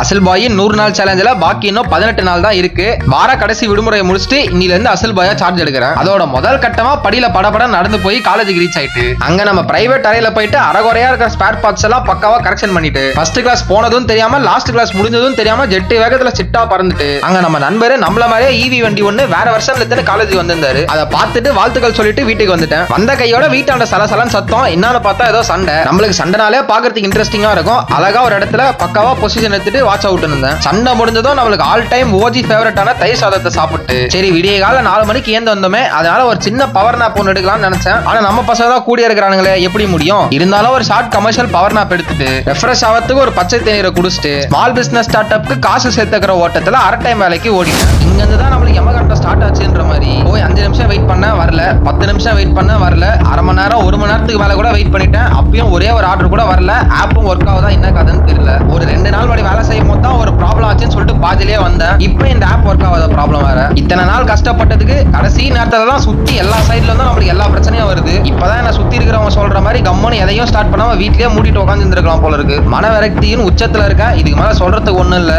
அசல் பாய் 100 நாள் சேலஞ்சில பாக்கி இன்னும் 18 நாள் தான் இருக்கு. வார கடைசி விடுமுறையை முடிச்சுட்டு இன்னில இருந்து அசல் பாயா சார்ஜ் எடுக்கிறேன். அதோட முதல் கட்டமா படியில படபட நடந்து போய் காலேஜுக்கு ரீச் ஆயிட்டு அங்க நம்ம பிரைவேட் அறையில போயிட்டு அரைகுறையா இருக்கிற ஸ்பேர் பார்ட்ஸ் எல்லாம் பக்காவா கரெக்ஷன் பண்ணிட்டு ஃபர்ஸ்ட் கிளாஸ் போனதும் தெரியாம லாஸ்ட் கிளாஸ் முடிஞ்சதும் தெரியாம ஜெட்டு வேகத்துல சிட்டா பறந்துட்டு அங்க நம்ம நண்பரு நம்மள மாதிரியே ஈவி வண்டி ஒண்ணு வேற வருஷம்ல இருந்து காலேஜ் வந்திருந்தாரு. அதை பார்த்துட்டு வாழ்த்துக்கள் சொல்லிட்டு வீட்டுக்கு வந்துட்டேன். வந்த கையோட வீட்டாண்ட சலசலன்னு சத்தம். என்னன்னு பார்த்தா ஏதோ சண்டை. நம்மளுக்கு சண்டைனாலே பாக்குறதுக்கு இன்ட்ரெஸ்டிங்கா இருக்கும். அழகா ஒரு இடத்துல பக்காவா பொசிஷன் எடுத்துட்டு வாட்ச் அவுட் இருந்தேன். சண்டை முடிஞ்சதும் நம்மளுக்கு ஆல் டைம் ஓஜி ஃபேவரட்டான தயிர் சாதத்தை சாப்பிட்டு சரி விடிய கால 4 மணிக்கு ஏந்து வந்தோமே, அதனால ஒரு சின்ன பவர் நாப் ஒன்று எடுக்கலாம்னு நினைச்சேன். ஆனா நம்ம பசங்க தான் கூடிய இருக்கிறானுங்களே, எப்படி முடியும்? இருந்தாலும் ஒரு ஷார்ட் கமர்ஷியல் பவர் நாப் எடுத்துட்டு ரெஃப்ரெஷ் ஆகிறதுக்கு ஒரு பச்சை தேநீரை குடிச்சிட்டு ஸ்மால் பிசினஸ் ஸ்டார்ட் அப்க்கு காசு சேர்த்துக்கிற ஓட்டத்துல அரை டைம் வேலைக்கு ஓடிட்டேன். இங்க இருந்து தான் நம்மளுக்கு எமகண்டம் ஸ்டார்ட் ஆச்சுன்ற மாதிரி போய் 5 நிமிஷம் வெயிட் பண்ண வரல, 10 நிமிஷம் வெயிட் பண்ண வரல, அரை மணி நேரம் 1 மணி நேரத்துக்கு மேல கூட வெயிட் பண்ணிட்டேன். அப்பயும் ஒரே ஒரு ஆர்டர் கூட வரல. ஆப்பும் ஒர்க் ஆகுதா என்ன கதைன்னு தெரியல. ஒரு 2 நாள் வரை வேலை செய்யும் போது தான் ஒரு ப்ராப்ளம் ஆச்சுன்னு சொல்லிட்டு பாதியிலே வந்தேன். இப்போ இந்த ஆப் ஒர்க் ஆகாத ப்ராப்ளம் வேற. இத்தனை நாள் கஷ்டப்பட்டதுக்கு கடைசி நேரத்துல தான் சுத்தி எல்லா சைட்ல இருந்தும் நம்மளுக்கு எல்லா பிரச்சனையும் வருது. இப்பதான் என்ன சுத்தி இருக்கிறவங்க சொல்ற மாதிரி கம்மனு எதையும் ஸ்டார்ட் பண்ணாம வீட்லயே மூடிட்டு உட்காந்து இருந்திருக்கலாம் போல இருக்கு. மன விரக்தியின் உச்சத்துல இருக்க. இதுக்கு மேல சொல்றதுக்கு ஒண்ணும் இல்ல.